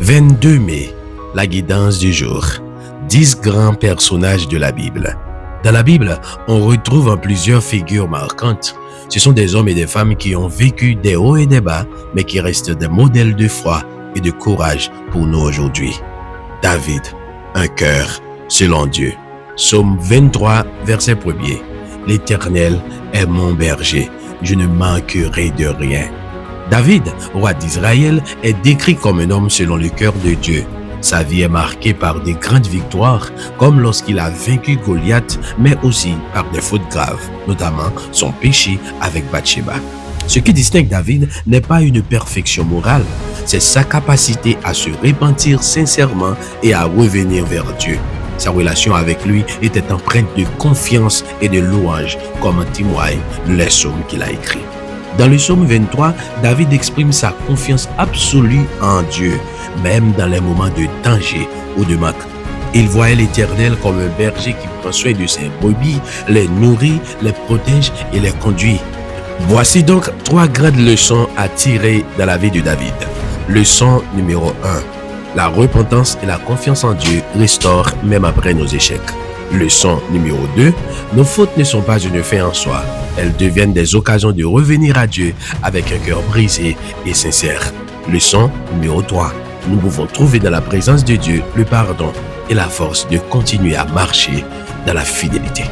22 mai, la guidance du jour. 10 grands personnages de la Bible. Dans la Bible, on retrouve plusieurs figures marquantes. Ce sont des hommes et des femmes qui ont vécu des hauts et des bas, mais qui restent des modèles de foi et de courage pour nous aujourd'hui. David, un cœur selon Dieu. Psaume 23, verset 1er. L'Éternel est mon berger, je ne manquerai de rien. David, roi d'Israël, est décrit comme un homme selon le cœur de Dieu. Sa vie est marquée par des grandes victoires, comme lorsqu'il a vaincu Goliath, mais aussi par des fautes graves, notamment son péché avec Bathsheba. Ce qui distingue David n'est pas une perfection morale, c'est sa capacité à se repentir sincèrement et à revenir vers Dieu. Sa relation avec lui était empreinte de confiance et de louange, comme en témoignent les psaumes qu'il a écrits. Dans le psaume 23, David exprime sa confiance absolue en Dieu, même dans les moments de danger ou de manque. Il voyait l'Éternel comme un berger qui prend soin de ses brebis, les nourrit, les protège et les conduit. Voici donc 3 grandes leçons à tirer dans la vie de David. Leçon numéro 1. La repentance et la confiance en Dieu restaurent même après nos échecs. Leçon numéro 2. Nos fautes ne sont pas une fin en soi. Elles deviennent des occasions de revenir à Dieu avec un cœur brisé et sincère. Leçon numéro 3. Nous pouvons trouver dans la présence de Dieu le pardon et la force de continuer à marcher dans la fidélité.